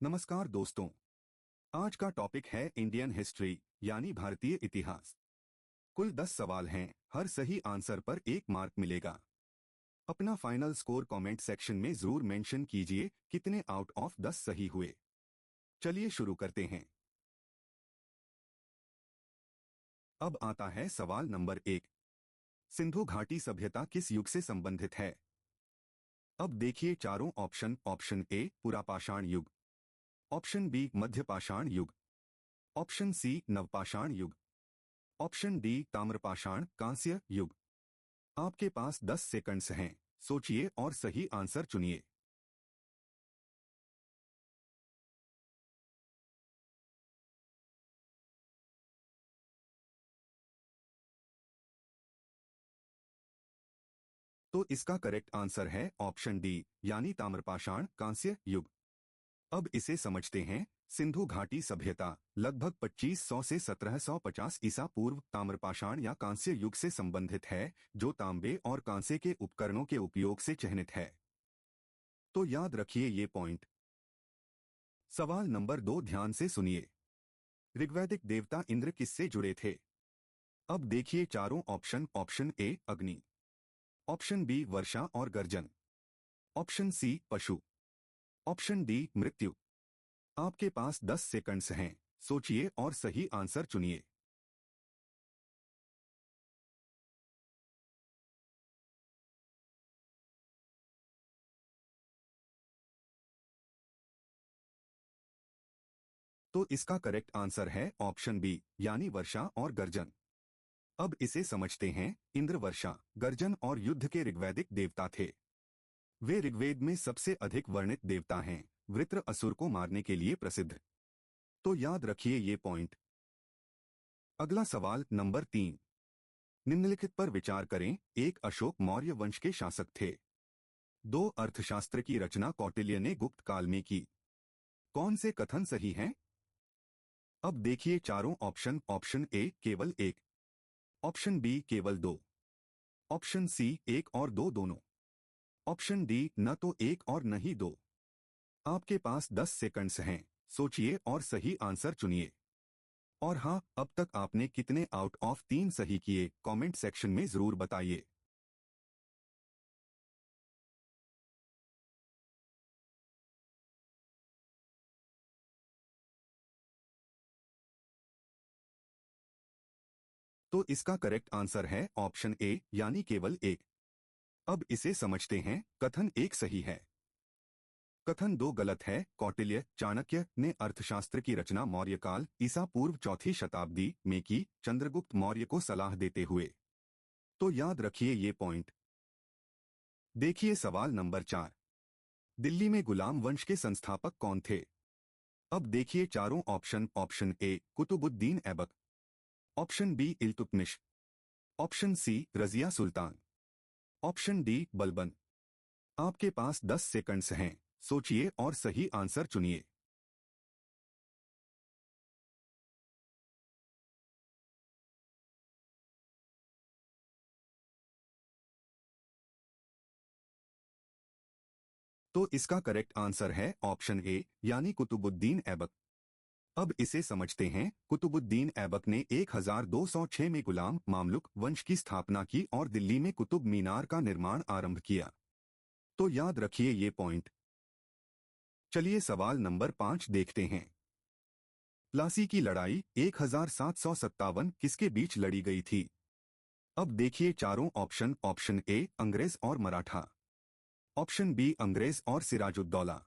नमस्कार दोस्तों। आज का टॉपिक है इंडियन हिस्ट्री यानी भारतीय इतिहास। कुल 10 सवाल हैं, हर सही आंसर पर 1 मार्क मिलेगा। अपना फाइनल स्कोर कमेंट सेक्शन में जरूर मेंशन कीजिए कितने आउट ऑफ 10 सही हुए। चलिए शुरू करते हैं। अब आता है सवाल नंबर 1। सिंधु घाटी सभ्यता किस युग से संबंधित है? अब देखिए चारों ऑप्शन। ऑप्शन ए पुरापाषाण युग, ऑप्शन बी मध्यपाषाण युग, ऑप्शन सी नवपाषाण युग, ऑप्शन डी ताम्रपाषाण कांस्य युग। आपके पास 10 सेकंड्स हैं, सोचिए और सही आंसर चुनिए। तो इसका करेक्ट आंसर है ऑप्शन डी यानी ताम्रपाषाण कांस्य युग। अब इसे समझते हैं। सिंधु घाटी सभ्यता लगभग 2500 से 1750 ईसा पूर्व ताम्रपाषाण या कांस्य युग से संबंधित है, जो तांबे और कांसे के उपकरणों के उपयोग से चिह्नित है। तो याद रखिए ये पॉइंट। सवाल नंबर 2 ध्यान से सुनिए। ऋग्वैदिक देवता इंद्र किससे जुड़े थे? अब देखिए चारों ऑप्शन। ऑप्शन ए अग्नि, ऑप्शन बी वर्षा और गर्जन, ऑप्शन सी पशु, ऑप्शन डी मृत्यु। आपके पास 10 सेकंड्स हैं, सोचिए और सही आंसर चुनिए। तो इसका करेक्ट आंसर है ऑप्शन बी यानी वर्षा और गर्जन। अब इसे समझते हैं। इंद्र वर्षा, गर्जन और युद्ध के ऋग्वैदिक देवता थे। वे ऋग्वेद में सबसे अधिक वर्णित देवता हैं, वृत्र असुर को मारने के लिए प्रसिद्ध। तो याद रखिए ये पॉइंट। अगला सवाल नंबर 3। निम्नलिखित पर विचार करें। एक अशोक मौर्य वंश के शासक थे। 2 अर्थशास्त्र की रचना कौटिल्य ने गुप्त काल में की। कौन से कथन सही हैं? अब देखिए चारों ऑप्शन। ऑप्शन ए केवल 1, ऑप्शन बी केवल 2, ऑप्शन सी 1 और 2 दोनों, ऑप्शन डी न तो 1 और न ही 2। आपके पास 10 सेकंड्स हैं, सोचिए और सही आंसर चुनिए। और हाँ, अब तक आपने कितने आउट ऑफ 3 सही किए कमेंट सेक्शन में जरूर बताइए। तो इसका करेक्ट आंसर है ऑप्शन ए यानी केवल 1। अब इसे समझते हैं। कथन 1 सही है, कथन 2 गलत है। कौटिल्य चाणक्य ने अर्थशास्त्र की रचना मौर्य काल ईसा पूर्व 4वीं शताब्दी में की, चंद्रगुप्त मौर्य को सलाह देते हुए। तो याद रखिए ये पॉइंट। देखिए सवाल नंबर 4। दिल्ली में गुलाम वंश के संस्थापक कौन थे? अब देखिए चारों option. Option A Qutubuddin Aibak, option B Iltutmish, option C Razia Sultan, option D Balban. आपके पास 10 सेकंड्स हैं, सोचिए और सही आंसर चुनिए। तो इसका करेक्ट आंसर है ऑप्शन ए यानी कुतुबुद्दीन ऐबक। अब इसे समझते हैं। कुतुबुद्दीन ऐबक ने 1206 में गुलाम मामलुक वंश की स्थापना की और दिल्ली में कुतुब मीनार का निर्माण आरंभ किया। तो याद रखिए ये पॉइंट। चलिए सवाल नंबर 5 देखते हैं। प्लासी की लड़ाई 1757 किसके बीच लड़ी गई थी? अब देखिए चारों ऑप्शन। ऑप्शन ए अंग्रेज और मराठा, ऑप्शन बी अंग्रेज और सिराजुद्दौला,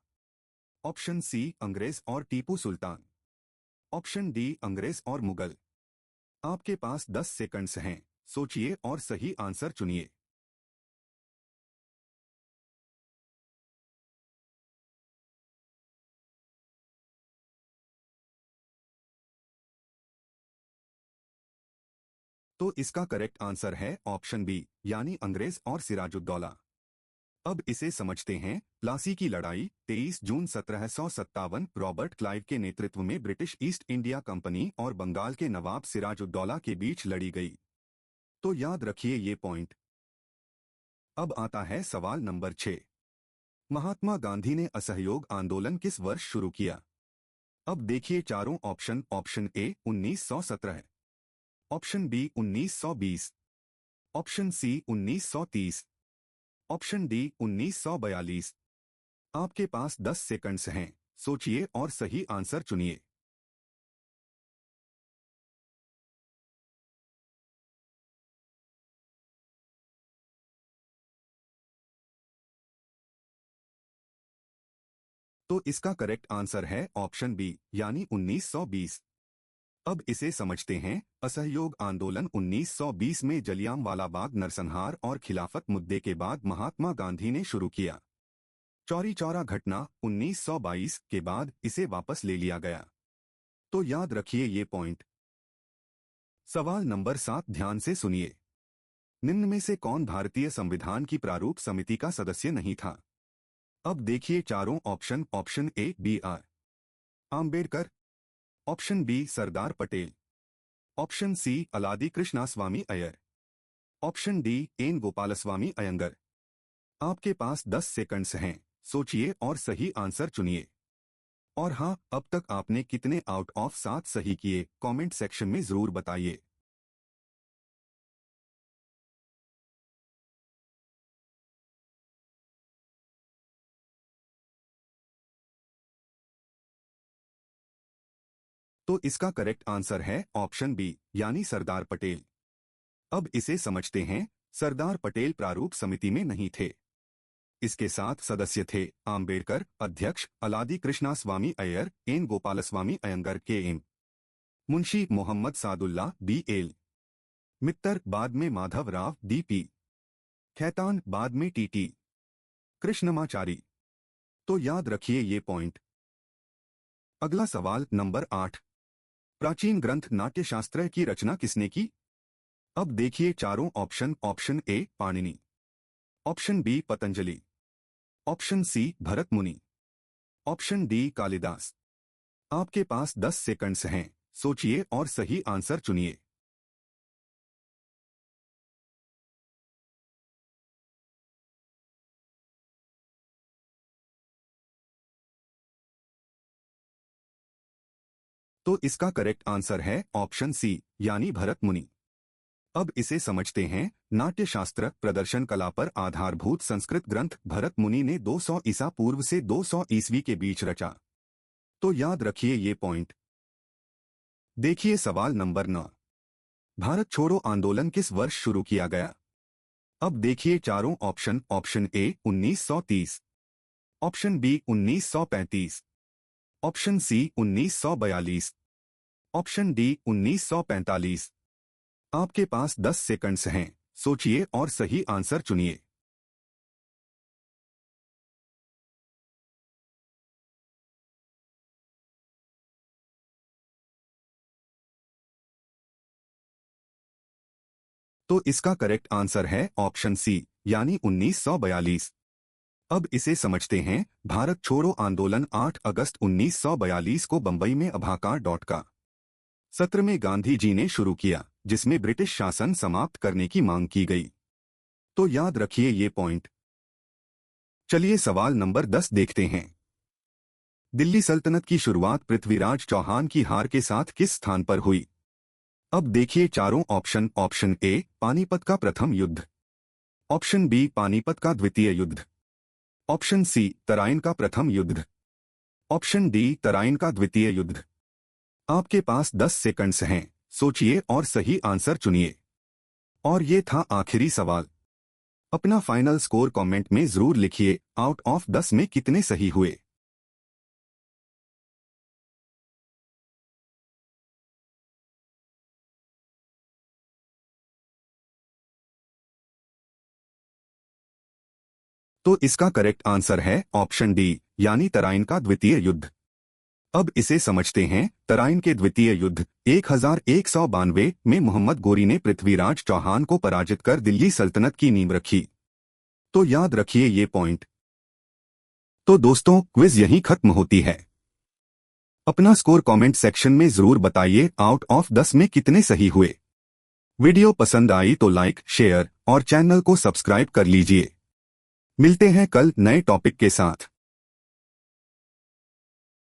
ऑप्शन सी अंग्रेज और टीपू सुल्तान, ऑप्शन डी अंग्रेज और मुगल। आपके पास 10 सेकंड्स हैं, सोचिए और सही आंसर चुनिए। तो इसका करेक्ट आंसर है ऑप्शन बी यानी अंग्रेज और सिराजुद्दौला। अब इसे समझते हैं। प्लासी की लड़ाई 23 जून 1757 रॉबर्ट क्लाइव के नेतृत्व में ब्रिटिश ईस्ट इंडिया कंपनी और बंगाल के नवाब सिराजुद्दौला के बीच लड़ी गई। तो याद रखिए ये पॉइंट। अब आता है सवाल नंबर 6। महात्मा गांधी ने असहयोग आंदोलन किस वर्ष शुरू किया? अब देखिए चारों option. Option A 1917, option B 1920, option C 1930, option D 1942। आपके पास 10 सेकंड्स हैं, सोचिए और सही आंसर चुनिए। तो इसका करेक्ट आंसर है ऑप्शन बी यानी 1920। अब इसे समझते हैं। असहयोग आंदोलन 1920 में जलियांवाला बाग नरसंहार और खिलाफत मुद्दे के बाद महात्मा गांधी ने शुरू किया। चौरी चौरा घटना 1922 के बाद इसे वापस ले लिया गया। तो याद रखिए ये पॉइंट। सवाल नंबर 7 ध्यान से सुनिए। निम्न में से कौन भारतीय संविधान की प्रारूप समिति का सदस्य नहीं था? अब देखिए चारों option. Option A B R Ambedkar, option B Sardar Patel, option C Alladi Krishnaswamy Ayyar, option D N Gopalaswami Ayyangar. आपके पास 10 सेकंड्स हैं, सोचिए और सही आंसर चुनिए। और हाँ, अब तक आपने कितने आउट ऑफ 7 सही किए कमेंट सेक्शन में जरूर बताइए। तो इसका करेक्ट आंसर है ऑप्शन बी यानी सरदार पटेल। अब इसे समझते हैं। सरदार पटेल प्रारूप समिति में नहीं थे। इसके साथ सदस्य थे आम्बेडकर अध्यक्ष, Alladi Krishnaswamy Ayyar, N Gopalaswami Ayyangar K M, Munshi Mohammad Saadulla B L, Mitter बाद में माधव राव डी पी, खैतान बाद में टी टी कृष्णमाचारी। तो याद रखिए ये पॉइंट। अगला सवाल नंबर 8। प्राचीन ग्रंथ नाट्यशास्त्र की रचना किसने की? अब देखिए चारों option. Option A Panini, option B Patanjali, option C Bharat Muni, option D Kalidas. आपके पास 10 सेकंड्स हैं, सोचिए और सही आंसर चुनिए। तो इसका करेक्ट आंसर है ऑप्शन सी यानी भरत मुनि। अब इसे समझते हैं। नाट्यशास्त्र प्रदर्शन कला पर आधारभूत संस्कृत ग्रंथ भरत मुनि ने 200 ईसा पूर्व से 200 ईस्वी के बीच रचा। तो याद रखिए ये पॉइंट। देखिए सवाल नंबर 9। भारत छोड़ो आंदोलन किस वर्ष शुरू किया गया? अब देखिए चारों option. Option A 1930, option B 1935, option C 1942, option D 1945। आपके पास 10 सेकंड्स हैं, सोचिए और सही आंसर चुनिए। तो इसका करेक्ट आंसर है ऑप्शन सी यानी 1942। अब इसे समझते हैं। भारत छोड़ो आंदोलन 8 अगस्त 1942 को बंबई में अभाकार डॉट का सत्र में गांधी जी ने शुरू किया, जिसमें ब्रिटिश शासन समाप्त करने की मांग की गई। तो याद रखिए ये पॉइंट। चलिए सवाल नंबर 10 देखते हैं। दिल्ली सल्तनत की शुरुआत पृथ्वीराज चौहान की हार के साथ किस स्थान पर हुई? अब देखिए चारों ऑप्शन। ऑप्शन ए पानीपत का प्रथम युद्ध, ऑप्शन बी पानीपत का द्वितीय युद्ध, ऑप्शन सी तराइन का प्रथम युद्ध, ऑप्शन डी तराइन का द्वितीय युद्ध। आपके पास 10 सेकंड्स हैं, सोचिए और सही आंसर चुनिए। और ये था आखिरी सवाल। अपना फाइनल स्कोर कमेंट में जरूर लिखिए। आउट ऑफ 10 में कितने सही हुए? तो इसका करेक्ट आंसर है ऑप्शन डी यानी तराइन का द्वितीय युद्ध। अब इसे समझते हैं। तराइन के द्वितीय युद्ध 1192 में मोहम्मद गोरी ने पृथ्वीराज चौहान को पराजित कर दिल्ली सल्तनत की नींव रखी। तो याद रखिए ये पॉइंट। तो दोस्तों क्विज यहीं खत्म होती है। अपना स्कोर कमेंट सेक्शन में जरूर बताइए। आउट ऑफ 10 में कितने सही हुए? वीडियो पसंद आई तो लाइक, शेयर और चैनल को सब्सक्राइब कर लीजिए। मिलते हैं कल नए टॉपिक के साथ।